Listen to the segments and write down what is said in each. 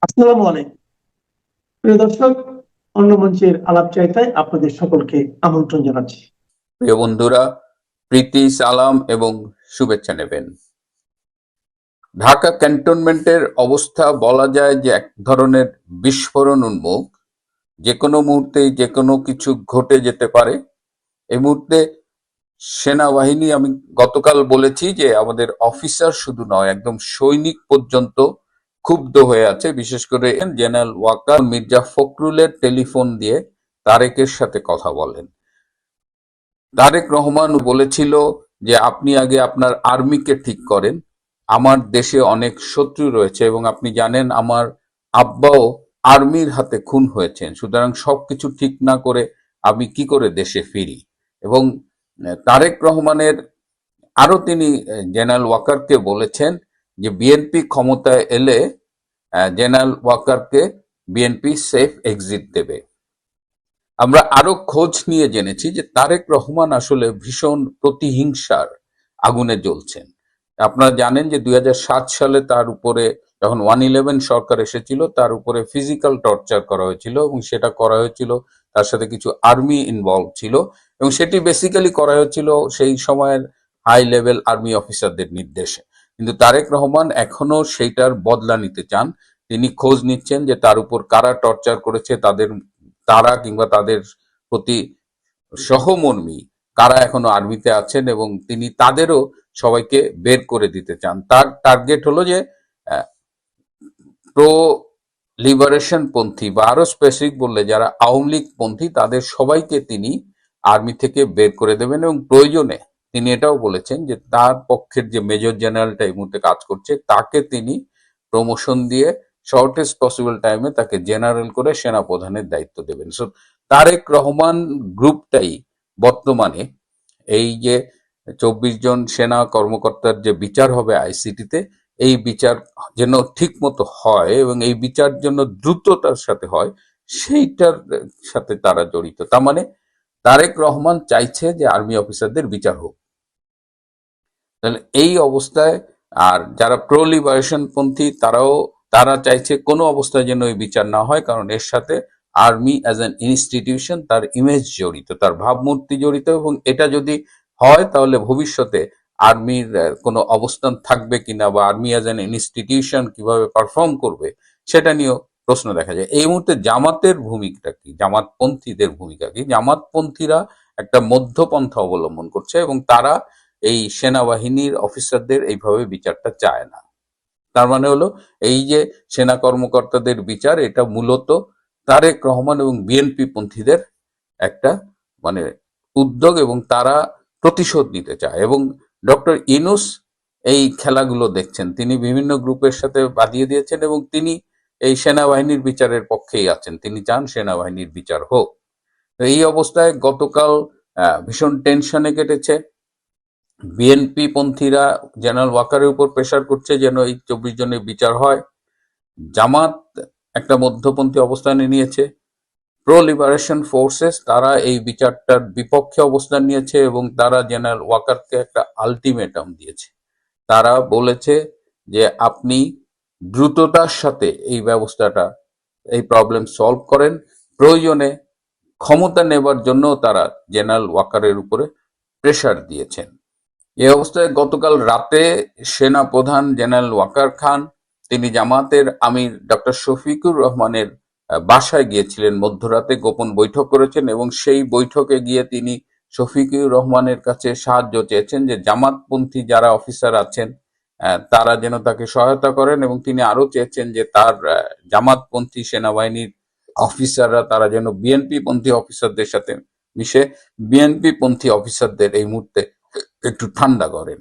আসসালামু আলাইকুম প্রিয় দর্শক, অন্য মঞ্চের আলাপ চাইতায় আপনাদের সকলকে আমন্ত্রণ জানাচ্ছি। প্রিয় বন্ধুরা, প্রীতি, সালাম এবং শুভেচ্ছা নেবেন। ঢাকা ক্যান্টনমেন্টের অবস্থা বলা যায় যে এক ধরনের বিস্ফোরণ উন্মুখ। যে কোনো মুহূর্তেই যে কোনো কিছু ঘটে যেতে পারে। এই মুহূর্তে সেনাবাহিনী, আমি গতকাল বলেছি যে আমাদের অফিসার শুধু নয়, একদম সৈনিক পর্যন্ত ক্ষুব্ধ হয়ে আছে। বিশেষ করে জেনারেল ওয়াকার মির্জা ফখরুলের টেলিফোন দিয়ে তারেকের সাথে কথা বলেন। তারেক রহমান বলেছিল যে আপনি আগে আপনার আর্মিকে ঠিক করেন, আমার দেশে অনেক শত্রু রয়েছে এবং আপনি জানেন আমার আব্বাও আর্মির হাতে খুন হয়েছেন, সুতরাং সবকিছু ঠিক না করে আমি কি করে দেশে ফিরি। এবং তারেক রহমানের আরো তিনি জেনারেল ওয়াকারকে বলেছেন যে বিএনপি ক্ষমতায় এলে জেনারেল ওয়াকারকে বিএনপি সেফ এক্সিট দেবে। আমরা আরো খোঁজ নিয়ে জেনেছি যে তারেক রহমান আসলে ভীষণ প্রতিহিংসার আগুনে জ্বলছেন। আপনারা জানেন যে 2007 সালে তার উপরে যখন 111 সরকার এসেছিল, তার উপরে ফিজিক্যাল টর্চার করা হয়েছিল এবং সেটা করা হয়েছিল, তার সাথে কিছু আর্মি ইনভলভ ছিল এবং সেটি বেসিক্যালি করা হয়েছিল সেই সময়ের হাই লেভেল আর্মি অফিসারদের নির্দেশে। কিন্তু তারেক রহমান এখনো সেইটার বদলা নিতে চান। তিনি খোঁজ নিচ্ছেন যে তার উপর কারা টর্চার করেছে, তারা কিংবা তাদের প্রতি সহমর্মী কারা এখনো আর্মিতে আছেন এবং তিনি তাদেরও সবাইকে বের করে দিতে চান। তার টার্গেট হলো যে প্রো লিবারেশন পন্থী বা আরো স্পেসিফিক বললে যারা আওয়ামী লীগ পন্থী তাদের সবাইকে তিনি আর্মি থেকে বের করে দেবেন এবং প্রয়োজনে তিনি এটাও বলেছেন যে তার পক্ষের যে মেজর জেনারেলটা এই মুহূর্তে কাজ করছে তাকে তিনি প্রমোশন দিয়ে শর্টেস্ট পসিবল টাইমে তাকে জেনারেল করে সেনাপ্রধানের দায়িত্ব দেবেন। সো তারেক রহমান গ্রুপটাই বর্তমানে এই যে 24 জন সেনা কর্মকর্তার যে বিচার হবে আইসিটিতে, এই বিচার যেন ঠিক মতো হয় এবং এই বিচার যেন দ্রুততার সাথে হয়, সেইটার সাথে তারা জড়িত। তার মানে তারেক রহমান চাইছে যে আর্মি অফিসারদের বিচার হোক। তাহলে এই অবস্থায় আর যারা প্রো লিবারেশন পন্থী তারা চাইছে কোনো অবস্থায় যেন এই বিচার না হয়, কারণ এর সাথে আর্মি অ্যাজ অ্যান ইনস্টিটিউশন, তার ইমেজ জড়িত, তার ভাবমূর্তি জড়িত এবং এটা যদি হয় তাহলে ভবিষ্যতে আর্মির কোনো অবস্থান থাকবে কিনা বা আর্মি অ্যাজ অ্যান ইনস্টিটিউশন কিভাবে পারফর্ম করবে সেটা নিয়েও প্রশ্ন দেখা যায়। এই মুহূর্তে জামাতের ভূমিকা কি, জামাতপন্থীদের ভূমিকা কি? জামাতপন্থীরা একটা মধ্যপন্থা অবলম্বন করছে এবং তারা এই সেনাবাহিনীর অফিসারদের এইভাবে বিচারটা চায় না। তার মানে হলো এই যে সেনা কর্মকর্তাদের বিচার, এটা মূলত তারেক রহমান এবং বিএনপি পন্থীদের একটা মানে উদ্যোগ এবং তারা প্রতিশোধ নিতে চায়। এবং ডক্টর ইনুস এই খেলাগুলো দেখছেন, তিনি বিভিন্ন গ্রুপের সাথে বাঁধিয়ে দিয়েছেন এবং তিনি এই সেনাবাহিনীর বিচারের পক্ষেই আছেন, তিনি চান সেনাবাহিনীর বিচার হোক। এই অবস্থায় গতকাল ভীষণ টেনশনে কেটেছে। বিএনপি পন্থীরা জেনারেল ওয়াকারের উপর প্রেসার করছে যেন এই 24 জনের বিচার হয়। জামাত একটা মধ্যপন্থী অবস্থানে নিয়েছে। প্রো লিবারেশন ফোর্সেস তারা এই বিচারটার বিপক্ষে অবস্থান নিয়েছে এবং তারা জেনারেল ওয়াকারকে একটা আলটিমেটাম দিয়েছে। তারা বলেছে যে আপনি দ্রুততার সাথে এই ব্যবস্থাটা, এই প্রবলেম সলভ করেন। প্রয়োজনে ক্ষমতা নেবার জন্য তারা জেনারেল ওয়াকারের উপরে প্রেসার দিয়েছেন। এই অবস্থায় গতকাল রাতে সেনা প্রধান জেনারেল ওয়াকার খান তিনি জামাতের আমির ডক্টর শফিকুর রহমানের বাসায় গিয়েছিলেন, মধ্যরাতে গোপন বৈঠক করেছেন এবং সেই বৈঠকে গিয়ে তিনি শফিকুর রহমানের কাছে সাহায্য চেয়েছেন যে জামাতপন্থী যারা অফিসার আছেন তারা যেন তাকে সহায়তা করেন এবং তিনি আরো চেয়েছেন যে তার জামাতপন্থী সেনাবাহিনীর অফিসাররা তারা যেন বিএনপি পন্থী অফিসারদের সাথে মিশে বিএনপি পন্থী অফিসারদের এই মুহূর্তে একটু ঠান্ডা করেন।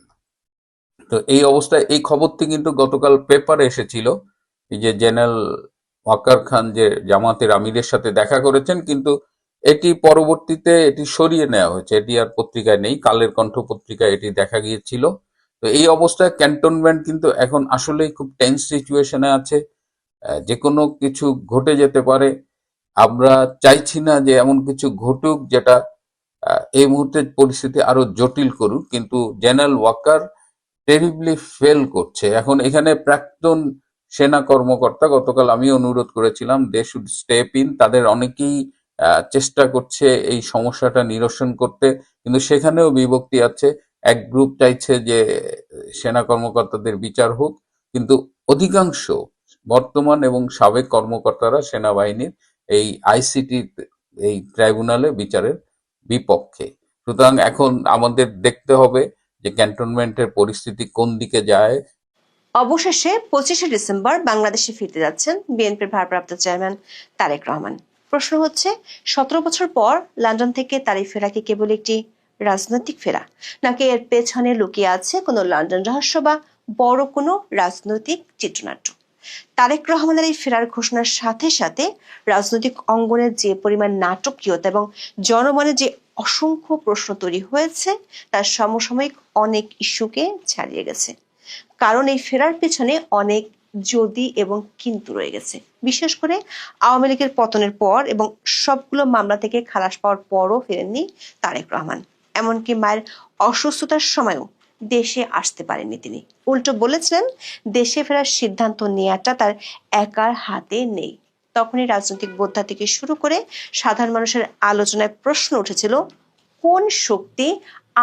তো এই অবস্থায় এই খবরটি কিন্তু গতকাল পেপারে এসেছিল, এই যে জেনারেল ওয়াকার খান যে জামাতের আমিরের সাথে দেখা করেছেন, কিন্তু এটি পরবর্তীতে এটি সরিয়ে নেওয়া হয়েছে, এটি আর পত্রিকায় নেই, কালের কণ্ঠ পত্রিকায় এটি দেখা গিয়েছিল। তো এই অবস্থায় ক্যান্টনমেন্ট কিন্তু এখন আসলেই খুব টেন্স সিচুয়েশনে আছে, যে কোনো কিছু ঘটে যেতে পারে। আমরা চাইছি না যে এমন কিছু ঘটুক যেটা এই মুহূর্তে পরিস্থিতি আরো জটিল করুক, কিন্তু জেনারেল ওয়াকার টেরিবলি ফেল করছে। এখন এখানে প্রাক্তন সেনা কর্মকর্তা, গতকাল আমি অনুরোধ করেছিলাম দে শুড স্টেপ ইন, তাদের অনেকেই চেষ্টা করছে এই সমস্যাটা নিরসন করতে, কিন্তু সেখানেও বিভক্তি আছে। এক গ্রুপ চাইছে যে সেনা কর্মকর্তাদের বিচার হোক, কিন্তু অধিকাংশ বর্তমান এবং সাবেক কর্মকর্তারা সেনাবাহিনীর এই আইসিটি এই ট্রাইব্যুনালে বিচারের বিপক্ষে। সুতরাং এখন আমাদের দেখতে হবে যে ক্যান্টনমেন্টের পরিস্থিতি কোন দিকে যায়। অবশেষে 25শে ডিসেম্বর বাংলাদেশে ফিরতে যাচ্ছেন বিএনপির ভারপ্রাপ্ত চেয়ারম্যান তারেক রহমান। প্রশ্ন হচ্ছে, 17 বছর পর লন্ডন থেকে তার এই ফেরা কি কেবল একটি রাজনৈতিক ফেরা, নাকি এর পেছনে লুকিয়ে আছে কোনো লন্ডন রহস্য বা বড় কোনো রাজনৈতিক চিত্রনাট্য? তারেক রহমানের এই ফেরার ঘোষণার সাথে সাথে রাজনৈতিক অঙ্গনের যে পরিমাণ নাটকীয়তা এবং জনমনে যে অসংখ্য প্রশ্ন তৈরি হয়েছে, তার সমসাময়িক অনেক ইস্যুকে ছাড়িয়ে গেছে। কারণ এই ফেরার পেছনে অনেক যদি এবং কিন্তু রয়ে গেছে। বিশেষ করে আওয়ামী লীগের পতনের পর এবং সবগুলো মামলা থেকে খালাস পাওয়ার পরও ফেরেননি তারেক রহমান। এমনকি মায়ের অসুস্থতার সময়ও দেশে আসতে পারেননি তিনি। উল্টো বলেছিলেন দেশে ফেরার সিদ্ধান্ত নেওয়াটা তার একার হাতে নেই। তখনই রাজনৈতিক বোদ্ধা থেকে শুরু করে সাধারণ মানুষের আলোচনায় প্রশ্ন উঠেছিল, কোন শক্তি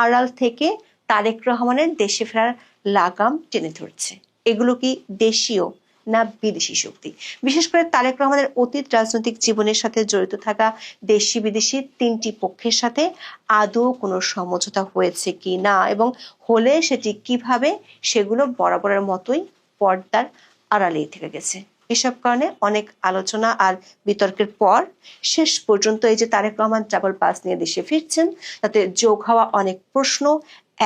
আড়াল থেকে তারেক রহমানের দেশে ফেরার লাগাম টেনে ধরছে? এগুলো কি দেশীয় না বিদেশি শক্তি? বিশেষ করে তারেক রহমানের অতীত রাজনৈতিক জীবনের সাথে জড়িত থাকা দেশি বিদেশি 3টি পক্ষের সাথে আদৌ কোনো সমঝোতা হয়েছে কি না, এবং হলে সেটি কিভাবে, সেগুলো বরাবরের মতোই পর্দার আড়ালেই থেকে গেছে। এসব কারণে অনেক আলোচনা আর বিতর্কের পর শেষ পর্যন্ত এই যে তারেক রহমান ট্রাভেল পাস নিয়ে দেশে ফিরছেন, তাতে যোগ হওয়া অনেক প্রশ্ন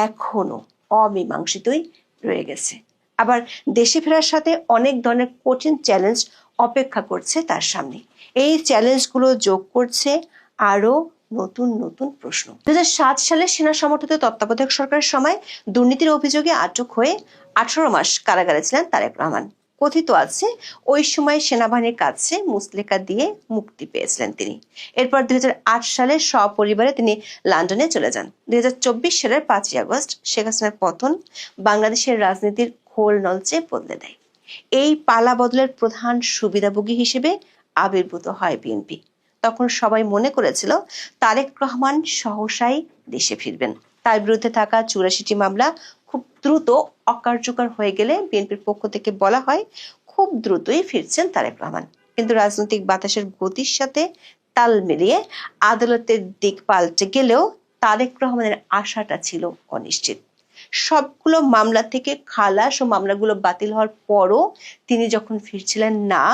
এখনো অমীমাংসিতই রয়ে গেছে। আবার দেশে ফেরার সাথে অনেক ধরনের কঠিন চ্যালেঞ্জ অপেক্ষা করছে তার সামনে। এই চ্যালেঞ্জগুলো যোগ করছে আরো নতুন নতুন প্রশ্ন। 2007 সালে সেনা সমর্থিত তত্ত্বাবধায়ক সরকারের সময় দুর্নীতির অভিযোগে আটক হয়ে 18 মাস কারাগারে ছিলেন তারেক রহমান। কথিত আছে ওই সময় সেনাবাহিনীর কাছে মুচলেকা দিয়ে মুক্তি পেয়েছিলেন তিনি। এরপর 2008 সালে সপরিবারে তিনি লন্ডনে চলে যান। 2024 সালের 5ই আগস্ট শেখ হাসিনার পতন বাংলাদেশের রাজনীতির খোল নলচে বদলে দেয়। এই পালা বদলের প্রধান সুবিধাভোগী হিসেবে আবির্ভূত হয় বিএনপি। তখন সবাই মনে করেছিল তারেক রহমান সহসাই দেশে ফিরবেন। তার বিরুদ্ধে থাকা 84টি মামলা খুব দ্রুত অকার্যকর হয়ে গেলে বিএনপির পক্ষ থেকে বলা হয় খুব দ্রুতই ফিরছেন তারেক রহমান। কিন্তু রাজনৈতিক বাতাসের গতির সাথে তাল মিলিয়ে আদালতের দিক পাল্টে গেলেও তারেক রহমানের আশাটা ছিল অনিশ্চিত। সবগুলো মামলা থেকে খালাস ও মামলাগুলো বাতিল হওয়ার পরও তিনি যখন ফিরছিলেন না,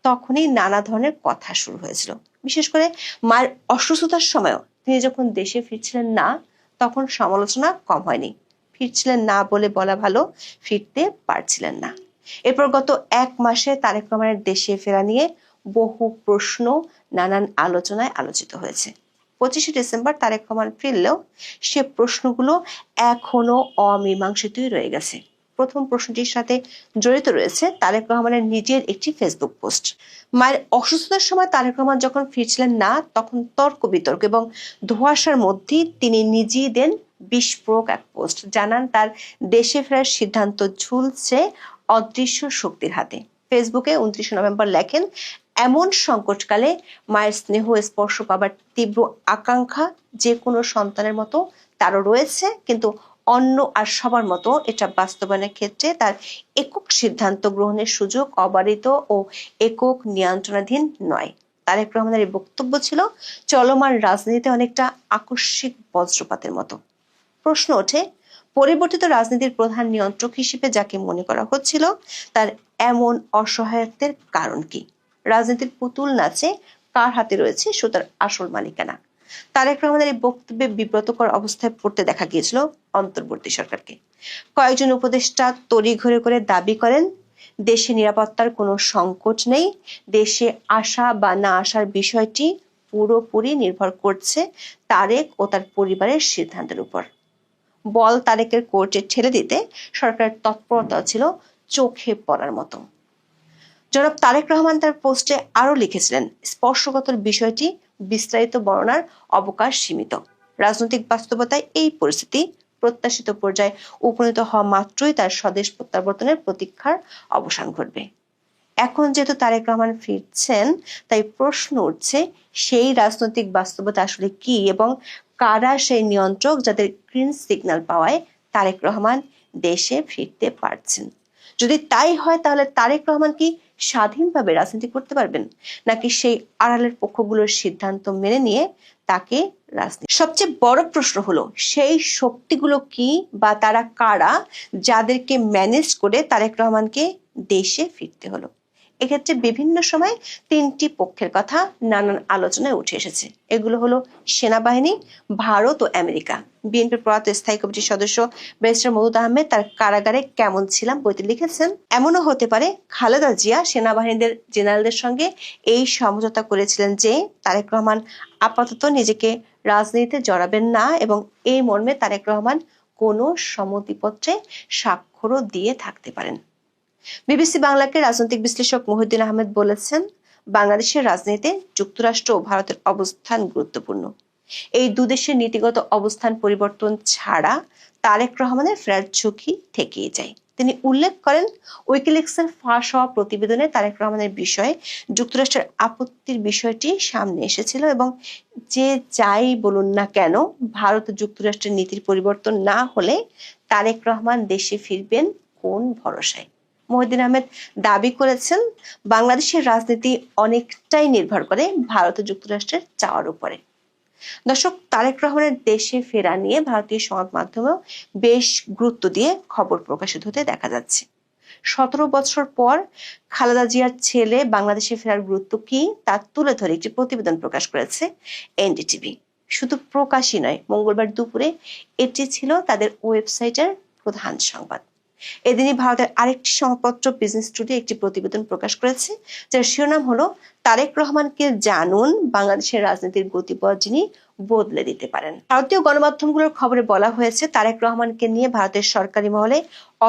তখনই নানা ধরনের কথা শুরু হয়েছিল। বিশেষ করে মায়ের অসুস্থতার সময়ও তিনি যখন দেশে ফিরছিলেন না, তখন সমালোচনা কম হয়নি। ফিরছিলেন না বলে বলা ভালো, ফিরতে পারছিলেন না। এরপর গত 1 মাসে তারেক রহমানের দেশে ফেরা নিয়ে বহু প্রশ্ন নানান আলোচনায় আলোচিত হয়েছে। 25শে ডিসেম্বর তারেক রহমান ফিরলেও সে প্রশ্নগুলো এখনো অমীমাংসিতই রয়ে গেছে। প্রথম প্রশ্নটির সাথে জড়িত রয়েছে তারেক রহমানের নিজের একটি ফেসবুক পোস্ট। মায়ের অসুস্থতার সময় তারেক রহমান যখন ফিরছিলেন না, তখন তর্ক বিতর্ক এবং ধোঁয়াশার মধ্যেই তিনি নিজেই দেন বিস্ফোরক এক পোস্ট। জানান তার দেশে ফেরার সিদ্ধান্ত ঝুলছে অদৃশ্য শক্তির হাতে। ফেসবুকে 29 নভেম্বর লেখেন, এমন সংকটকালে মায়ের স্নেহ স্পর্শ পাবার তীব্র আকাঙ্ক্ষা যে কোনো সন্তানের মতো তারও রয়েছে, কিন্তু অন্য আর সবার মতো এটা বাস্তবায়নের ক্ষেত্রে তার একক সিদ্ধান্ত গ্রহণের সুযোগ অবারিত ও একক নিয়ন্ত্রণাধীন নয়। তারেক রহমানের এই বক্তব্য ছিল চলমান রাজনীতিতে অনেকটা আকস্মিক বজ্রপাতের মতো। প্রশ্ন ওঠে, পরিবর্তিত রাজনীতির প্রধান নিয়ন্ত্রক হিসেবে যাকে মনে করা হচ্ছিল, তার এমন অসহায়ত্বের কারণ কি? রাজনীতির পুতুল নাচে কার হাতে রয়েছে সুতার আসল মালিকানা? তারেক রহমানের এই বক্তব্যে বিব্রতকর অবস্থায় পড়তে দেখা গিয়েছিল অন্তর্বর্তী সরকারকে। কয়েকজন উপদেষ্টা তড়িঘড়ি করে দাবি করেন দেশে নিরাপত্তার কোনো সংকট নেই, দেশে আসা বা না আসার বিষয়টি পুরোপুরি নির্ভর করছে তারেক ও তার পরিবারের সিদ্ধান্তের উপর। বল তারেকের কোর্টে ঠেলে দিতে সরকারের তৎপরতা ছিল চোখে পড়ার মতো। জনাব তারেক রহমান তার পোস্টে আরো লিখেছিলেন, স্পর্শকাতর বিষয়টি বিস্তারিত বর্ণনার অবকাশ সীমিত। রাজনৈতিক বাস্তবতায় এই পরিস্থিতি প্রত্যাশিত পর্যায়ে উপনীত হওয়া মাত্রই তার স্বদেশ প্রত্যাবর্তনের প্রতীক্ষার অবসান ঘটবে। এখন যেহেতু তারেক রহমান ফিরছেন, তাই প্রশ্ন উঠছে সেই রাজনৈতিক বাস্তবতা আসলে কি এবং কারা সেই নিয়ন্ত্রক যাদের গ্রিন সিগন্যাল পাওয়ায় তারেক রহমান দেশে ফিরতে পারছেন। যদি তাই হয় তাহলে তারেক রহমান কি স্বাধীনভাবে রাজনীতি করতে পারবেন, নাকি সেই আড়ালের পক্ষগুলোর সিদ্ধান্ত মেনে নিয়ে তাকে রাজনীতি? সবচেয়ে বড় প্রশ্ন হলো সেই শক্তিগুলো কি বা তারা কারা যাদেরকে ম্যানেজ করে তারেক রহমানকে দেশে ফিরতে হলো। এক্ষেত্রে বিভিন্ন সময় তিনটি পক্ষের কথা নানান আলোচনায় উঠে এসেছে। এগুলো হলো সেনাবাহিনী, ভারত ও আমেরিকা। বিএনপির প্রয়াত স্থায়ী কমিটির সদস্য ব্যারিস্টার মওদুদ আহমেদ তার কারাগারে কেমন ছিলাম বইতে লিখেছেন, এমনও হতে পারে খালেদা জিয়া সেনাবাহিনীদের জেনারেলদের সঙ্গে এই সমঝোতা করেছিলেন যে তারেক রহমান আপাতত নিজেকে রাজনীতিতে জড়াবেন না এবং এই মর্মে তারেক রহমান কোনো সম্মতিপত্রে স্বাক্ষরও দিয়ে থাকতে পারেন। বিবিসি বাংলাকে রাজনৈতিক বিশ্লেষক মহিউদ্দিন আহমেদ বলেছেন, বাংলাদেশের রাজনীতিতে যুক্তরাষ্ট্র ও ভারতের অবস্থান গুরুত্বপূর্ণ। এই দুদেশের নীতিগত অবস্থান পরিবর্তন ছাড়া তারেক রহমানের ফেরার ঝুঁকি থেকেই যায়। তিনি উল্লেখ করেন, উইকিলিক্সের ফাঁস হওয়া প্রতিবেদনে তারেক রহমানের বিষয়ে যুক্তরাষ্ট্রের আপত্তির বিষয়টি সামনে এসেছিল এবং যে যাই বলুন না কেন ভারত ও যুক্তরাষ্ট্রের নীতির পরিবর্তন না হলে তারেক রহমান দেশে ফিরবেন কোন ভরসায়। মহিউদ্দিন আহমেদ দাবি করেছেন, বাংলাদেশের রাজনীতি অনেকটাই নির্ভর করে ভারত ও যুক্তরাষ্ট্রের চাওয়ার উপরে। দর্শক, তারেক রহমানের দেশে ফেরা নিয়ে ভারতীয় সংবাদ মাধ্যমেও বেশ গুরুত্ব দিয়ে খবর প্রকাশিত হতে দেখা যাচ্ছে। 17 বছর পর খালেদা জিয়ার ছেলে বাংলাদেশে ফেরার গুরুত্ব কি তা তুলে ধরে একটি প্রতিবেদন প্রকাশ করেছে এনডিটিভি। শুধু প্রকাশই নয়, মঙ্গলবার দুপুরে এটি ছিল তাদের ওয়েবসাইটের প্রধান সংবাদ। এদিনই ভারতের আরেকটি সংবাদপত্র বিজনেস টুডে একটি প্রতিবেদন প্রকাশ করেছে, যার শিরোনাম হলো তারেক রহমানকে জানুন, বাংলাদেশের রাজনীতির গতিপথ যিনি বদলে দিতে পারেন। ভারতীয় গণমাধ্যমগুলোর খবরে বলা হয়েছে, তারেক রহমানকে নিয়ে ভারতের সরকারি মহলে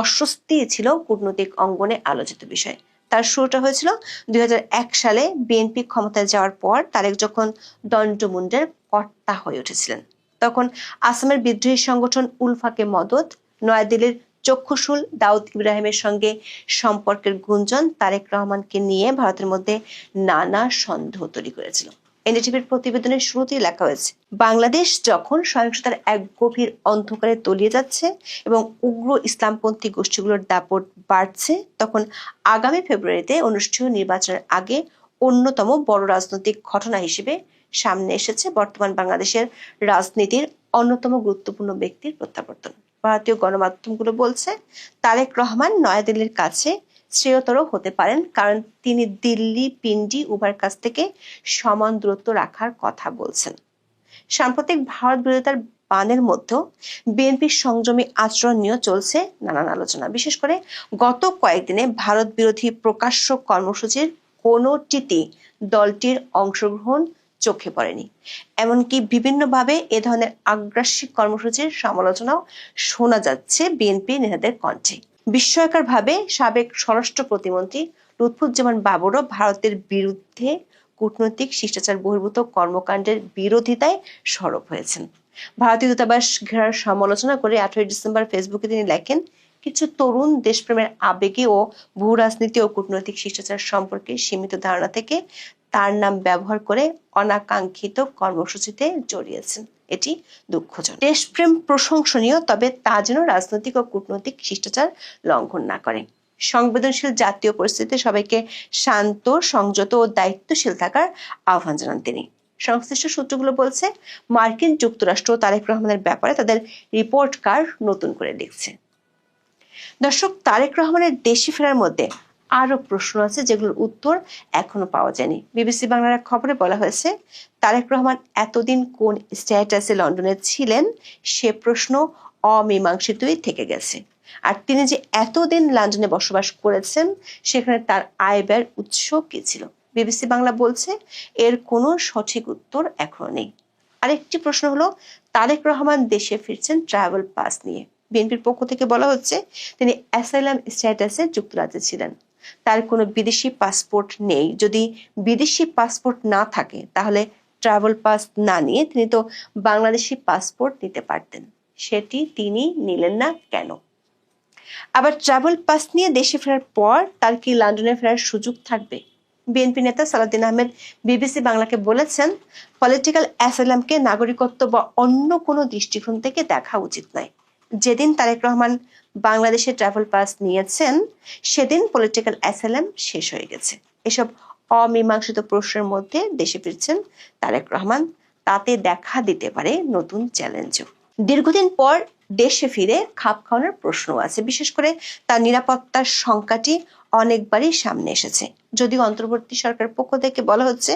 অস্বস্তি ছিল কূটনৈতিক অঙ্গনে আলোচিত বিষয়। তার শুরুটা হয়েছিল 2001 সালে বিএনপি ক্ষমতায় যাওয়ার পর তারেক যখন দণ্ডমুন্ডের কর্তা হয়ে উঠেছিলেন। তখন আসামের বিদ্রোহী সংগঠন উলফাকে মদত, নয়াদিল্লির চক্ষুশুল দাউদ ইব্রাহিমের সঙ্গে সম্পর্কের গুঞ্জন তারেক রহমানকে নিয়ে ভারতের মধ্যে নানা সন্দেহ তৈরি করেছিল। এনডিটিভির প্রতিবেদনের শুরুতেই লেখা হয়েছে, বাংলাদেশ যখন সহিংসতার এক গভীর অন্ধকারে তলিয়ে যাচ্ছে এবং উগ্র ইসলামপন্থী গোষ্ঠীগুলোর দাপট বাড়ছে, তখন আগামী ফেব্রুয়ারিতে অনুষ্ঠেয় নির্বাচনের আগে অন্যতম বড় রাজনৈতিক ঘটনা হিসেবে সামনে এসেছে বর্তমান বাংলাদেশের রাজনীতির অন্যতম গুরুত্বপূর্ণ ব্যক্তির প্রত্যাবর্তন। ভারতীয় গণমাধ্যমগুলো বলছে, তারেক রহমান নয়াদিল্লির কাছে শ্রেয়তর হতে পারেন, কারণ তিনি দিল্লি পিন্ডি উভয়ের কাছ থেকে সমান দূরত্ব রাখার কথা বলছেন। সাম্প্রতিক ভারত বিরোধিতার বানের মধ্যে বিএনপির সংযমী আচরণ নিয়ে চলছে নানান আলোচনা। বিশেষ করে গত কয়েকদিনে ভারত বিরোধী প্রকাশ্য কর্মসূচির কোনোটিতে দলটির অংশগ্রহণ চোখে পড়েনি। এমনকি বিভিন্নভাবে এ ধরনের আগ্রাসী কর্মসূচির সমালোচনাও শোনা যাচ্ছে বিএনপি নেতাদের কণ্ঠে। বিস্ময়করভাবে সাবেক স্বরাষ্ট্র প্রতিমন্ত্রী লুৎফুজ্জামান বাবরও ভারতের বিরুদ্ধে কূটনৈতিক শিষ্টাচার বহির্ভূত কর্মকাণ্ডের বিরোধিতায় সরব হয়েছেন। ভারতীয় দূতাবাস ঘেরার সমালোচনা করে 18 ডিসেম্বর ফেসবুকে তিনি লেখেন, কিছু তরুণ দেশপ্রেমের আবেগে ও ভূ রাজনীতি ও কূটনৈতিক শিষ্টাচার সম্পর্কে সীমিত ধারণা থেকে তার নাম ব্যবহার করে অনাকাঙ্ক্ষিত কর্মসূচিতে জড়িয়েছেন। এটি দুঃখজনক। দেশপ্রেম প্রশংসনীয়, তবে তা যেন রাজনৈতিক ও কূটনৈতিক শিষ্টাচার লঙ্ঘন না করে। সংবেদনশীল জাতীয় পরিস্থিতিতে সবাইকে শান্ত, সংযত ও দায়িত্বশীল থাকার আহ্বান জানান তিনি। সংশ্লিষ্ট সূত্রগুলো বলছে, মার্কিন যুক্তরাষ্ট্র তারেক রহমানের ব্যাপারে তাদের রিপোর্ট কার্ড নতুন করে লিখছে। দর্শক, তারেক রহমানের দেশে ফেরার মধ্যে আরো প্রশ্ন আছে যেগুলোর উত্তর এখনো পাওয়া যায়নি। বিবিসি বাংলার খবরে বলা হয়েছে, তারেক রহমান এতদিন কোন স্ট্যাটাসে লন্ডনে ছিলেন সে প্রশ্ন অমীমাংসিতই থেকে গেছে। আর তিনি যে এতদিন লন্ডনে বসবাস করেছেন সেখানে তার আয় ব্যয়ের উৎস কি ছিল? বিবিসি বাংলা বলছে, এর কোনো সঠিক উত্তর এখনো নেই। আরেকটি প্রশ্ন হলো, তারেক রহমান দেশে ফিরছেন ট্রাভেল পাস নিয়ে। বিএনপির পক্ষ থেকে বলা হচ্ছে, তিনি অ্যাসাইলাম স্ট্যাটাসে যুক্তরাজ্যে ছিলেন, তার কোনো বিদেশি পাসপোর্ট নেই। যদি বিদেশি পাসপোর্ট না থাকে তাহলে ট্রাভেল পাস না নিয়ে তিনি তো বাংলাদেশি পাসপোর্ট নিতে পারতেন, সেটি তিনি নিলেন না কেন? আবার ট্রাভেল পাস নিয়ে দেশে ফেরার পর তার কি লন্ডনে ফেরার সুযোগ থাকবে? বিএনপি নেতা সালাউদ্দিন আহমেদ বিবিসি বাংলাকে বলেছেন, পলিটিক্যাল অ্যাসাইলামকে নাগরিকত্ব বা অন্য কোনো দৃষ্টিকোণ থেকে দেখা উচিত নয়। যেদিন তারেক রহমান বাংলাদেশে ট্রাভেল পাস নিয়েছেন সেদিন পলিটিক্যাল অ্যাসাইলাম শেষ হয়ে গেছে। এসব অমীমাংসিত প্রশ্নের মধ্যে দেশে ফিরছেন তারেক রহমান, তাতে দেখা দিতে পারে নতুন চ্যালেঞ্জও। দীর্ঘদিন পর দেশে ফিরে খাপ খাওয়ানোর প্রশ্ন আছে, বিশেষ করে তার নিরাপত্তার সংখ্যাটি অনেকবারই সামনে এসেছে। যদিও অন্তর্বর্তী সরকার পক্ষ থেকে বলা হচ্ছে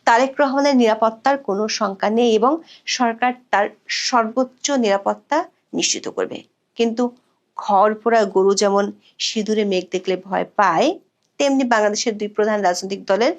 তারেক রহমানের নিরাপত্তার কোনো শঙ্কা নেই এবং সরকার তার সর্বোচ্চ নিরাপত্তা নিশ্চিত করবে, কিন্তু ঘর পোড়া গরু যেমন সিঁদুরে মেঘ দেখলে ভয় পায়, তেমনি বাংলাদেশের দুই প্রধান রাজনৈতিক দলের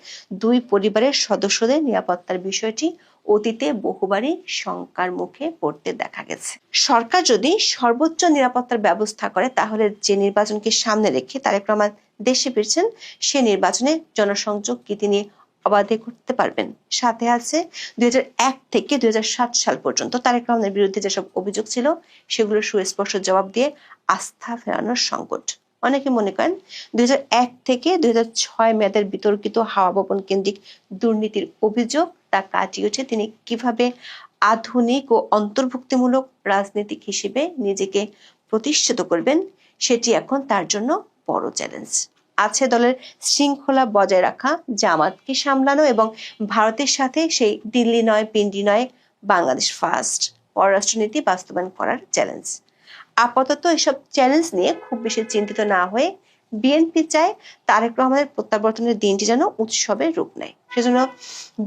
দুই পরিবারের সদস্যদের নিরাপত্তার বিষয়টি অতীতে বহুবারই শঙ্কার মুখে পড়তে দেখা গেছে। সরকার যদি সর্বোচ্চ নিরাপত্তার ব্যবস্থা করে তাহলে যে নির্বাচনকে সামনে রেখে তারেক রহমান দেশে ফিরছেন সে নির্বাচনে জনসংযোগ কি তিনি অবাধে করতে পারবেন? সাথে আছে 2001 থেকে 2007 সাল পর্যন্ত তারেক রহমানের বিরুদ্ধে যেসব অভিযোগ ছিল সেগুলোর সুস্পষ্ট জবাব দিয়ে আস্থা ফেরানোর সংকট। অনেকে মনে করেন 2001 থেকে 2006 মেয়াদের বিতর্কিত হাওয়া ভবন কেন্দ্রিক দুর্নীতির অভিযোগ তা কাটিয়ে উঠে তিনি কিভাবে আধুনিক ও অন্তর্ভুক্তিমূলক রাজনীতিক হিসেবে নিজেকে প্রতিষ্ঠিত করবেন সেটি এখন তার জন্য বড় চ্যালেঞ্জ। আছে দলের শৃঙ্খলা বজায় রাখা, জামাতকে সামলানো এবং ভারতের সাথে সেই দিল্লি নয় পিন্ডি নয় বাংলাদেশ ফার্স্ট পররাষ্ট্রনীতি বাস্তবায়ন করার চ্যালেঞ্জ। আপাতত এসব চ্যালেঞ্জ নিয়ে খুব বেশি চিন্তিত না হয়ে বিএনপি চায় তারেক রহমানের প্রত্যাবর্তনের দিনটি যেন উৎসবের রূপ নেয়। সেজন্য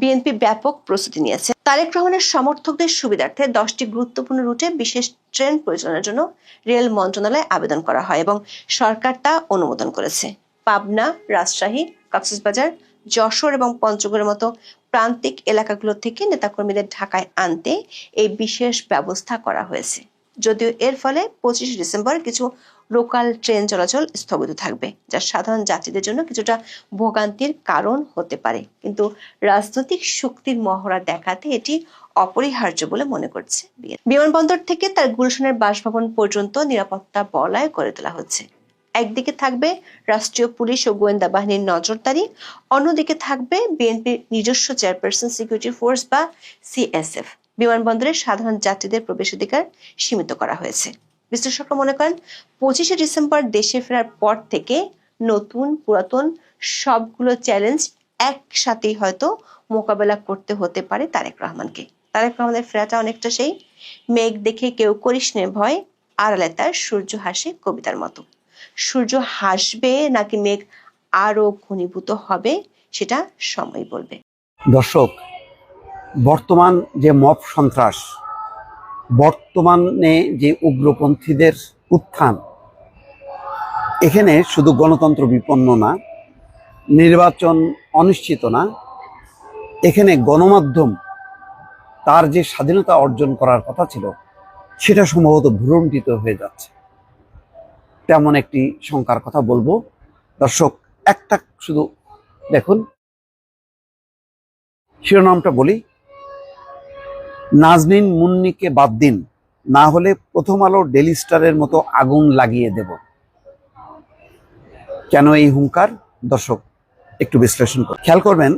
বিএনপি ব্যাপক প্রস্তুতি নিয়েছে। তারেক রহমানের সমর্থকদের সুবিধার্থে 10টি গুরুত্বপূর্ণ রুটে বিশেষ ট্রেন পরিচালনার জন্য রেল মন্ত্রণালয়ে আবেদন করা হয় এবং সরকার তা অনুমোদন করেছে। পাবনা, রাজশাহী, কক্সবাজার, যশোর এবং পঞ্চগড়ের মতো প্রান্তিক এলাকাগুলো থেকে নেতাকর্মীদের ঢাকায় আনতে এই বিশেষ ব্যবস্থা করা হয়েছে। যদিও এর ফলে 25 ডিসেম্বর কিছু লোকাল ট্রেন চলাচল স্থগিত থাকবে, যা সাধারণ যাত্রীদের জন্য কিছুটা ভোগান্তির কারণ হতে পারে, কিন্তু রাজনৈতিক শক্তির মহড়া দেখাতে এটি অপরিহার্য বলে মনে করছে। বিমানবন্দর থেকে তার গুলশানের বাসভবন পর্যন্ত নিরাপত্তা বলয় করে তোলা হচ্ছে। একদিকে থাকবে রাষ্ট্রীয় পুলিশ ও গোয়েন্দা বাহিনীর নজরদারি, অন্যদিকে থাকবে বিএনপির নিজস্ব চেয়ারপারসন সিকিউরিটি ফোর্স বা সিএসএফ। বিমানবন্দরে সাধারণ যাত্রীদের প্রবেশাধিকার সীমিত করা হয়েছে। বিশ্লেষকরা মনে করেন 25 ডিসেম্বর দেশে ফেরার পর থেকে নতুন পুরাতন সবগুলো চ্যালেঞ্জ একসাথেই হয়তো মোকাবেলা করতে হতে পারে তারেক রহমানকে। তারেক রহমানের ফেরাটা অনেকটা সেই মেঘ দেখে কেউ করিস নে ভয়, আড়ালে তার সূর্য হাসে কবিতার মতো। সূর্য হাসবে নাকি মেঘ আরো ঘনীভূত হবে সেটা সময় বলবে। দর্শক, বর্তমান যে মব সন্ত্রাস, বর্তমানে যে উগ্রপন্থীদের উত্থান, এখানে শুধু গণতন্ত্র বিপন্ন না, নির্বাচন অনিশ্চিত না, এখানে গণমাধ্যম তার যে স্বাধীনতা অর্জন করার কথা ছিল সেটা সম্ভবত ভ্রুণ্ঠিত হয়ে যাচ্ছে, তেমন একটি শঙ্কার কথা বলবো। দর্শক, একটা শুধু দেখুন, শিরোনামটা বলি, নাজনীন মুন্নিকে বাদ দিন, না হলে প্রথম আলো ডেইলি স্টারের মতো আগুন লাগিয়ে দেব। কেন এই হুঙ্কার? দর্শক একটু বিশ্লেষণ করে খেয়াল করবেন,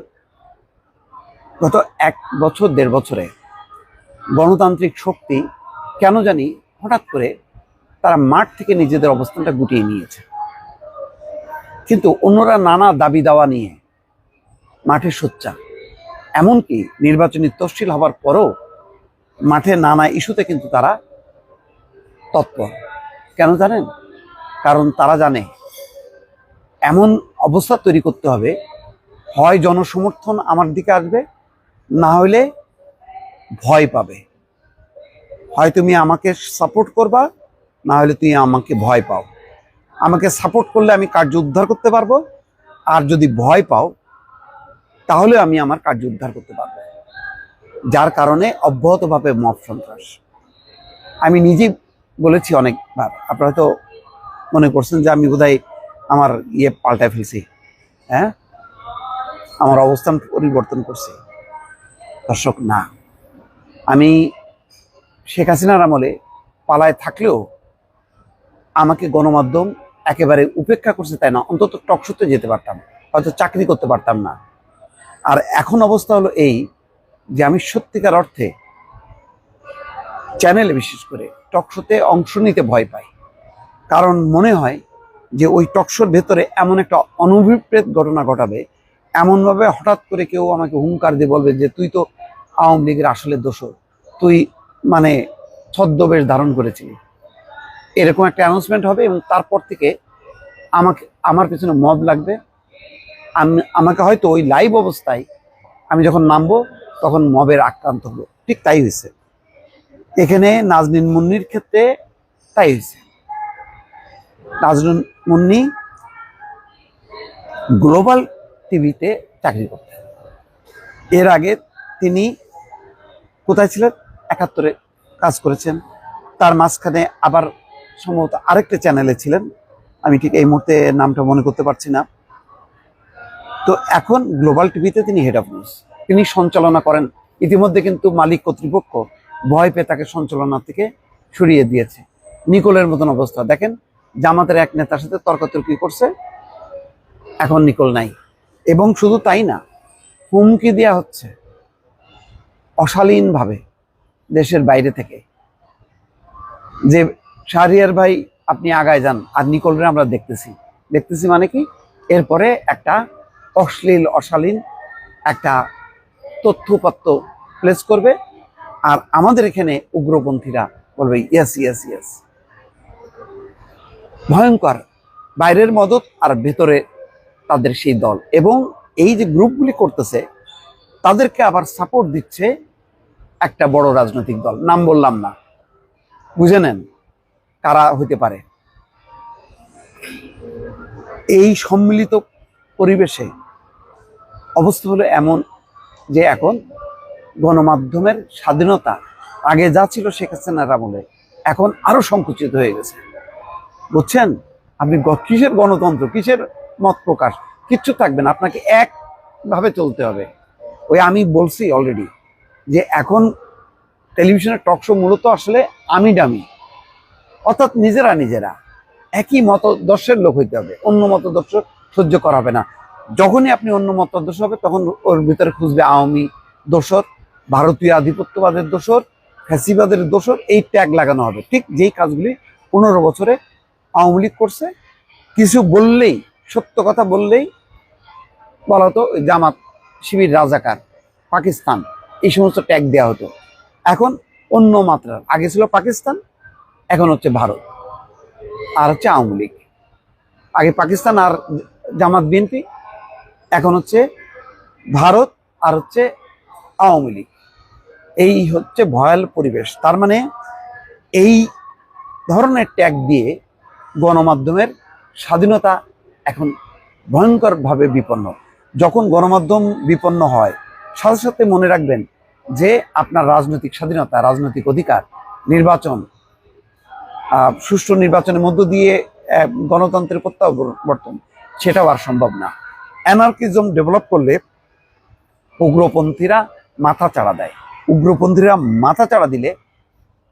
গত 1 বছর 1.5 বছরে গণতান্ত্রিক শক্তি কেন জানি হঠাৎ করে তারা মাঠ থেকে নিজেদের অবস্থানটা গুটিয়ে নিয়েছে, কিন্তু অন্যরা নানা দাবি দাওয়া নিয়ে মাঠে সোচ্চার। এমনকি নির্বাচনী তফসিল হবার পরও মাঠে নানা ইস্যুতে কিন্তু তারা তৎপর। কেন জানেন? কারণ তারা জানে এমন অবস্থা তৈরি করতে হবে, হয় জনসমর্থন আমার দিকে আসবে, না হলে ভয় পাবে। হয় তুমি আমাকে সাপোর্ট করবা, না হলে তুমি আমাকে ভয় পাও। আমাকে সাপোর্ট করলে আমি কার্য উদ্ধার করতে পারবো, আর যদি ভয় পাও তাহলে আমি আমার কার্য উদ্ধার করতে পারবো। যার কারণে অব্যাহতভাবে মব সন্ত্রাস। আমি নিজেই বলেছি অনেকবার, আপনারা হয়তো মনে করছেন যে আমি বোধহয় আমার পাল্টায় ফেলছি, হ্যাঁ, আমার অবস্থান পরিবর্তন করছি। দর্শক, না, আমি শেখ হাসিনার আমলে পালায় থাকলেও আমাকে গণমাধ্যম একেবারে উপেক্ষা করছে তাই না, অন্তত টকশোতে যেতে পারতাম, হয়তো চাকরি করতে পারতাম না। আর এখন অবস্থা হলো এই যে আমি সত্যিকার অর্থে চ্যানেলে বিশেষ করে টকশোতে অংশ নিতে ভয় পাই। কারণ মনে হয় যে ওই টকশোর ভেতরে এমন একটা অনভিপ্রেত ঘটনা ঘটাবে, এমনভাবে হঠাৎ করে কেউ আমাকে হুঙ্কার দিয়ে বলবে যে তুই তো আওয়ামী লীগের আসলে দোষর, তুই মানে ছদ্মবেশ ধারণ করেছিলি, এরকম একটা অ্যানাউন্সমেন্ট হবে। এবং তারপর থেকে আমার পেছনে মব লাগবে। আমাকে হয়তো ওই লাইভ অবস্থায় আমি যখন নামবো তখন মবের আক্রান্ত হলো। ঠিক তাই হয়েছে এখানে নাজনীন মুন্নির ক্ষেত্রে, তাই হয়েছে। নাজনীন মুন্নি গ্লোবাল টিভিতে চাকরি করতেন, এর আগে তিনি কোথায় ছিলেন, ৭১-এ কাজ করেছেন, তার মাঝখানে আবার সম্ভবত আরেকটা চ্যানেলে ছিলেন, আমি ঠিক এই মুহূর্তে নামটা মনে করতে পারছি না। তো এখন গ্লোবাল টিভিতে তিনি হেড অফ নিউজ, তিনি সঞ্চালনা করেন। ইতিমধ্যে কিন্তু মালিক কর্তৃপক্ষ ভয় পেয়ে তাকে সঞ্চালনা থেকে সরিয়ে দিয়েছে। নিকোলের মতন অবস্থা দেখেন, জামাতের এক নেতার সাথে তর্কাতর্কি করছে, এখন নিকোল নাই। এবং শুধু তাই না, হুমকি দেওয়া হচ্ছে অশালীনভাবে দেশের বাইরে থেকে, যে শাহরিয়ার ভাই আপনি আগায় যান, আর নিকোলরে আমরা দেখতেছি মানে কি, এরপরে একটা অশালীন একটা তথ্যপত্র প্লেস করবে, আর আমাদের এখানে উগ্রপন্থীরা বলবে ইয়েস ইয়েস ইয়েস। ভয়ঙ্কর, বাইরের মদত আর ভেতরে তাদের সেই দল। এবং এই যে গ্রুপগুলি করতেছে তাদেরকে আবার সাপোর্ট দিচ্ছে একটা বড় রাজনৈতিক দল, নাম বললাম না, বুঝে নেন কারা হইতে পারে। এই সম্মিলিত পরিবেশে অবস্থা হলো এমন যে এখন গণমাধ্যমের স্বাধীনতা আগে যা ছিল শেখ হাসিনার আমলে এখন আরো সংকুচিত হয়ে গেছে, বুঝছেন? আপনি কিসের গণতন্ত্র, কিসের মত প্রকাশ, কিচ্ছু থাকবে না, আপনাকে একভাবে চলতে হবে। ওই আমি বলছি অলরেডি যে এখন টেলিভিশনের টক শো মূলত আসলে আমি ডামি, অর্থাৎ নিজেরা একই মতদর্শের লোক হইতে হবে, অন্য মতদর্শ সহ্য করা হবে না। যখনই আপনি অন্য মতদর্শ হবে তখন ওর ভিতরে খুঁজবে আওয়ামী দোসর, ভারতীয় আধিপত্যবাদের দোসর, ফ্যাসিবাদের দোসর, এই ট্যাগ লাগানো হবে। ঠিক যেই কাজগুলি 15 বছরে আওয়ামী লীগ করছে। কিছু বললেই, সত্য কথা বললেই বলা হতো জামাত, শিবির, রাজাকার, পাকিস্তান, এই সমস্ত ট্যাগ দেওয়া হতো। এখন অন্য মাত্রার, আগে ছিল পাকিস্তান, এখন হচ্ছে ভারত আর হচ্ছে আওয়ামী লীগ। আগে পাকিস্তান আর জামাত বিএনপি, এখন হচ্ছে ভারত আর হচ্ছে আওয়ামী লীগ। এই হচ্ছে ভয়াল পরিবেশ। তার মানে এই ধরনের ট্যাগ দিয়ে গণমাধ্যমের স্বাধীনতা এখন ভয়ঙ্করভাবে বিপন্ন। যখন গণমাধ্যম বিপন্ন হয়, সাথে সাথে মনে রাখবেন যে আপনার রাজনৈতিক স্বাধীনতা, রাজনৈতিক অধিকার, নির্বাচন, সুষ্ঠু নির্বাচনের মধ্য দিয়ে গণতন্ত্রের প্রত্যাবর্তন, সেটাও আর সম্ভব না। অ্যানার্কিজম ডেভেলপ করলে উগ্রপন্থীরা মাথা চাড়া দেয়। উগ্রপন্থীরা মাথা চাড়া দিলে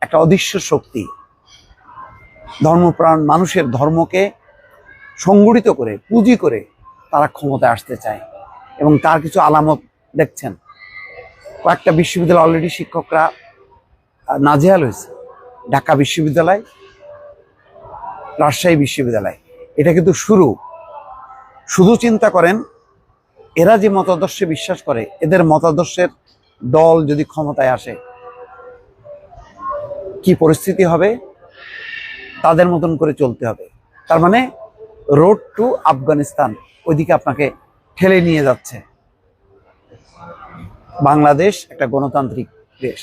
একটা অদৃশ্য শক্তি ধর্মপ্রাণ মানুষের ধর্মকে সংগঠিত করে, পুঁজি করে তারা ক্ষমতায় আসতে চায়। এবং তার কিছু আলামত দেখছেন। কয়েকটা বিশ্ববিদ্যালয় অলরেডি শিক্ষকরা নাজেহাল হয়েছে। ঢাকা বিশ্ববিদ্যালয়, রাজশাহী বিশ্ববিদ্যালয়, এটা কিন্তু শুধু চিন্তা করেন, এরা যে মতাদর্শে বিশ্বাস করে, এদের মতাদর্শের দল যদি ক্ষমতায় আসে কি পরিস্থিতি হবে, তাদের মতন করে চলতে হবে। তার মানে রোড টু আফগানিস্তান, ওইদিকে আপনাকে ঠেলে নিয়ে যাচ্ছে। বাংলাদেশ একটা গণতান্ত্রিক দেশ,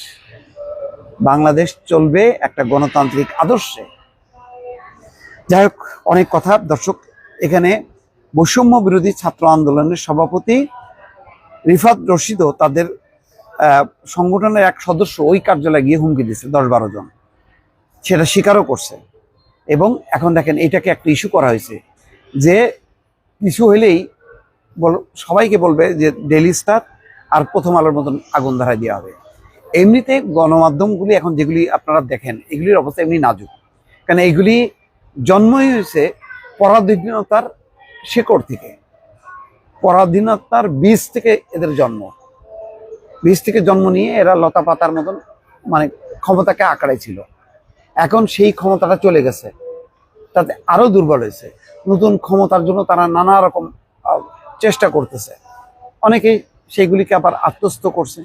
বাংলাদেশ চলবে একটা গণতান্ত্রিক আদর্শে। যাই হোক, অনেক কথা। দর্শক, এখানে বৈষম্য বিরোধী ছাত্র আন্দোলনের সভাপতি রিফাত রশিদও তাদের সংগঠনের এক সদস্য ওই কার্যালয়ে গিয়ে হুমকি দিচ্ছে 10-12 জন, সেটা স্বীকারও করছে। এবং এখন দেখেন এটাকে একটা ইস্যু করা হয়েছে যে কিছু হইলেই সবাইকে বলবে যে ডেইলি স্টার আর প্রথম আলোর মতন আগুন ধরায় দেওয়া হবে। এমনিতে গণমাধ্যমগুলি এখন যেগুলি আপনারা দেখেন, এগুলির অবস্থা এমনি নাজুক, কারণ এইগুলি জন্মই হয়েছে পরাধীনতার শেকড় থেকে, পরাধীনতার বীজ থেকে এদের জন্ম। বীজ থেকে জন্ম নিয়ে এরা লতা পাতার মতন মানে ক্ষমতাকে আঁকড়ে ছিল। এখন সেই ক্ষমতাটা চলে গেছে, তাতে আরো দুর্বল হয়েছে। নতুন ক্ষমতার জন্য তারা নানা রকম চেষ্টা করতেছে, অনেকেই সেইগুলিকে আবার আত্মস্থ করছে।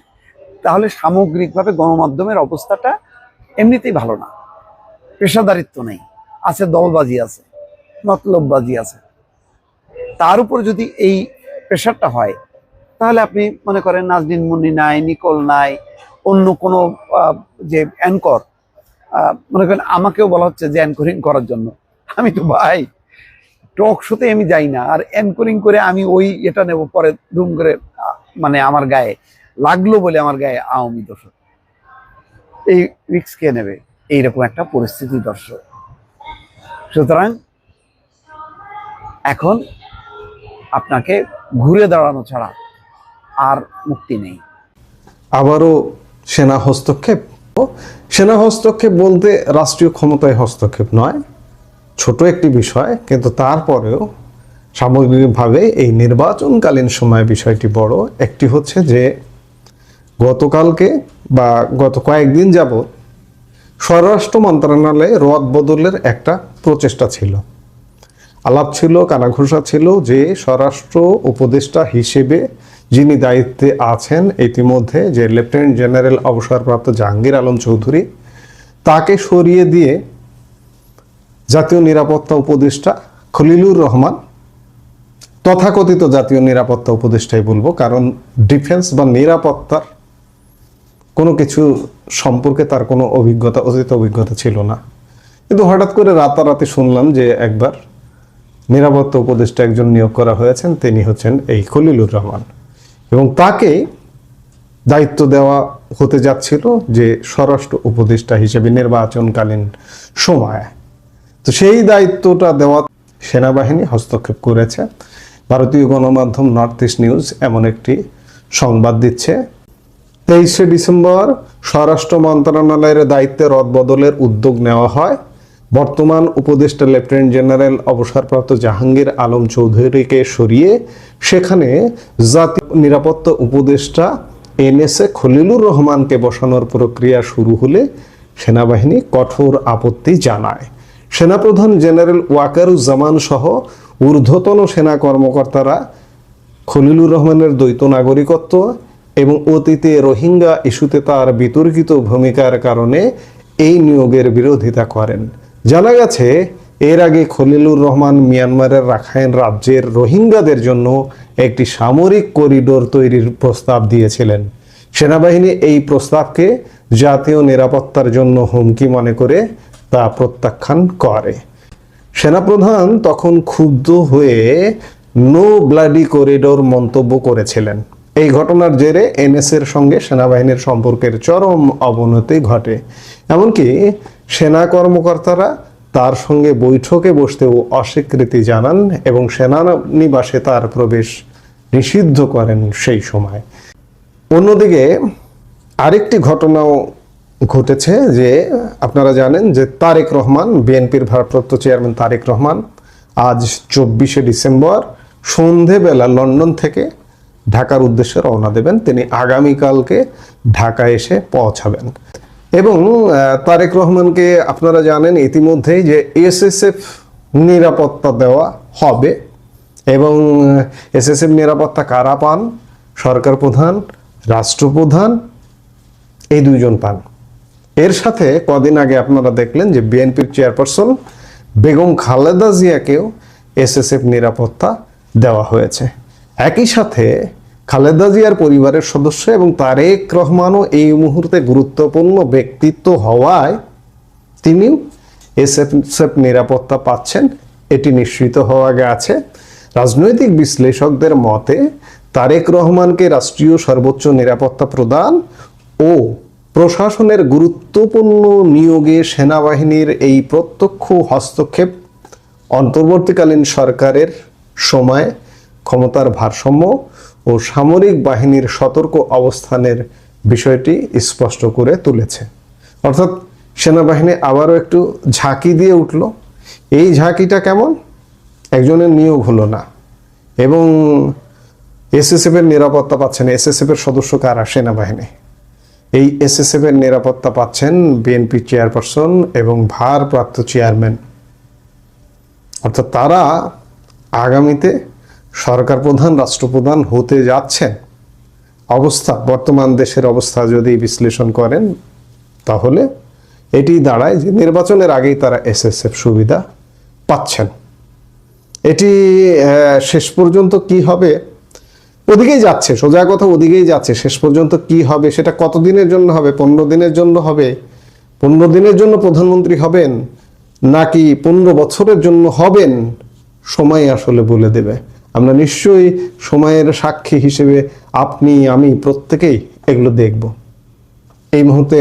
তাহলে সামগ্রিকভাবে গণমাধ্যমের অবস্থাটা এমনিতেই ভালো না। পেশাদারিত্ব নেই, আছে দলবাজি, আছে মতলববাজি আছে। তার উপর যদি এই প্রেশারটা হয়, তাহলে আপনি মনে করেন নাজনীন মুন্নি নাই, নিকোল নাই, অন্য কোনো যে অ্যাঙ্কর, মনে করেন আমাকেও বলা হচ্ছে যে অ্যাঙ্করিং করার জন্য। আমি তো ভাই টক শোতে আমি যাই না, আর অ্যাঙ্করিং করে আমি ওই এটা নেব, পরে ধুম করে মানে আমার গায়ে লাগলো বলে আমার গায়ে আওয়ামী দর্শক, এই রিস্ক কে নেবে? এইরকম একটা পরিস্থিতি দর্শক। সুতরাং এখন আপনাকে ঘুরে দাঁড়ানো ছাড়া আর মুক্তি নেই। আবারও সেনা হস্তক্ষেপ। সেনা হস্তক্ষেপ বলতে রাষ্ট্রীয় ক্ষমতায় হস্তক্ষেপ নয়, ছোট একটি বিষয়, কিন্তু তারপরেও সামগ্রিকভাবে এই নির্বাচনকালীন সময় বিষয়টি বড়। একটি হচ্ছে যে গতকালকে বা গত কয়েকদিন যাবৎ স্বরাষ্ট্র মন্ত্রণালয়ে রদ বদলের একটা প্রচেষ্টা ছিল, আলাপ ছিল, কানাঘুষা ছিল যে স্বরাষ্ট্র উপদেষ্টা হিসেবে যিনি দায়িত্বে আছেন ইতিমধ্যে, যে লেফটেন্যান্ট জেনারেল অবসরপ্রাপ্ত জাহাঙ্গীর আলম চৌধুরী, তাকে সরিয়ে দিয়ে জাতীয় নিরাপত্তা উপদেষ্টা খলিলুর রহমান, তথাকথিত জাতীয় নিরাপত্তা উপদেষ্টাই বলবো, কারণ ডিফেন্স বা নিরাপত্তার কোনো কিছু সম্পর্কে তার কোনো অভিজ্ঞতা, অতীত অভিজ্ঞতা ছিল না, কিন্তু হঠাৎ করে রাতারাতি শুনলাম যে একবার নিরাপত্তা উপদেষ্টা একজন নিয়োগ করা হয়েছেন, তিনি হচ্ছেন এই খলিলুর রহমান, এবং তাকে দায়িত্ব দেওয়া হতে যাচ্ছিল যে স্বরাষ্ট্র উপদেষ্টা হিসেবে নির্বাচনকালীন সময়। তো সেই দায়িত্বটা দেওয়া সেনাবাহিনী হস্তক্ষেপ করেছে। ভারতীয় গণমাধ্যম নর্থ ইস্ট নিউজ এমন একটি সংবাদ দিচ্ছে, 23শে ডিসেম্বর স্বরাষ্ট্র মন্ত্রণালয়ের দায়িত্বে রদবদলের উদ্যোগ নেওয়া হয়। বর্তমান উপদেষ্টা লেফটেন্যান্ট জেনারেল অবসরপ্রাপ্ত জাহাঙ্গীর আলম চৌধুরীকে সরিয়ে সেখানে জাতীয় নিরাপত্তা উপদেষ্টা NSA খলিলুর রহমানকে বসানোর প্রক্রিয়া শুরু হলে সেনাবাহিনী কঠোর আপত্তি জানায়। সেনাপ্রধান জেনারেল ওয়াকারুজ্জামান সহ ঊর্ধ্বতন সেনা কর্মকর্তারা খলিলুর রহমানের দ্বৈত নাগরিকত্ব এবং অতীতে রোহিঙ্গা ইস্যুতে তার বিতর্কিত ভূমিকার কারণে এই নিয়োগের বিরোধিতা করেন। জানা গেছে এর আগে খলিলুর রহমান মিয়ানমারের রাখাইন রাজ্যের রোহিঙ্গাদের জন্য একটি সামরিক করিডোর তৈরির প্রস্তাব দিয়েছিলেন। সেনাবাহিনী এই প্রস্তাবকে জাতীয় নিরাপত্তার জন্য হুমকি মনে করে তা প্রত্যাখ্যান করে। সেনাপ্রধান তখন ক্ষুব্ধ হয়ে নো ব্লাডি করিডোর মন্তব্য করেছিলেন। এই ঘটনার জেরে NSA-র সঙ্গে সেনাবাহিনীর সম্পর্কের চরম অবনতি ঘটে, এমনকি সেনা কর্মকর্তারা তার সঙ্গে বৈঠকে বসতেও অস্বীকৃতি জানান এবং সেনানিবাসে তার প্রবেশ নিষিদ্ধ করেন সেই সময়। অন্যদিকে আরেকটি ঘটনাও ঘটেছে, যে আপনারা জানেন যে তারেক রহমান, বিএনপির ভারপ্রাপ্ত চেয়ারম্যান তারেক রহমান আজ 24শে ডিসেম্বর সন্ধেবেলা লন্ডন থেকে ঢাকার উদ্দেশ্যে রওনা দেবেন। তিনি আগামীকালকে ঢাকা এসে পৌঁছাবেন এবং তারেক রহমানকে আপনারা জানেন ইতিমধ্যেই যে SSF নিরাপত্তা দেওয়া হবে এবং SSF নিরাপত্তা কারা পান? সরকার প্রধান, রাষ্ট্রপ্রধান, এই দুইজন পান। এর সাথে কদিন আগে আপনারা দেখলেন যে বিএনপির চেয়ারপারসন বেগম খালেদা জিয়াকেও SSF নিরাপত্তা দেওয়া হয়েছে। একই সাথে খালেদা জিয়ার পরিবারের সদস্য এবং তারেক রহমানও এই মুহূর্তে গুরুত্বপূর্ণ ব্যক্তিত্ব হওয়ায় তিনিও SSF নিরাপত্তা পাচ্ছেন, এটি নিশ্চিত হওয়া গেছে। রাজনৈতিক বিশ্লেষকদের মতে তারেক রহমানকে রাষ্ট্রীয় সর্বোচ্চ নিরাপত্তা প্রদান ও প্রশাসনের গুরুত্বপূর্ণ নিয়োগে সেনাবাহিনীর এই প্রত্যক্ষ হস্তক্ষেপ অন্তর্বর্তীকালীন সরকারের সময় ক্ষমতার ভারসাম্য ও সামরিক বাহিনীর সতর্ক অবস্থানের বিষয়টি স্পষ্ট করে তুলেছে। অর্থাৎ সেনাবাহিনী আবারও একটু ঝাঁকি দিয়ে উঠল এই ঝাঁকিটা কেমন? একজনের নিয়োগ হলো না এবং এসএসএফ এর নিরাপত্তা পাচ্ছেন। এসএসএফ এর সদস্য কারা? সেনাবাহিনী। এই এসএসএফ এর নিরাপত্তা পাচ্ছেন বিএনপি চেয়ারপারসন এবং ভারপ্রাপ্ত চেয়ারম্যান। অর্থাৎ তারা আগামীতে সরকার প্রধান, রাষ্ট্রপ্রধান হতে যাচ্ছেন। অবস্থা, বর্তমান দেশের অবস্থা যদি বিশ্লেষণ করেন তাহলে এটি দাঁড়ায় যে নির্বাচনের আগেই তারা এসএসএফ সুবিধা পাচ্ছেন। এটি শেষ পর্যন্ত কি হবে? ওদিকেই যাচ্ছে, সোজা কথা ওদিকেই যাচ্ছে। শেষ পর্যন্ত কি হবে সেটা কতদিনের জন্য হবে? 15 দিনের জন্য হবে? 15 দিনের জন্য প্রধানমন্ত্রী হবেন নাকি 15 বছরের জন্য হবেন? সময় আসলে বলে দেবে। আমরা নিশ্চয়ই সময়ের সাক্ষী হিসেবে আপনি, আমি প্রত্যেকেই এগুলো দেখব। এই মুহূর্তে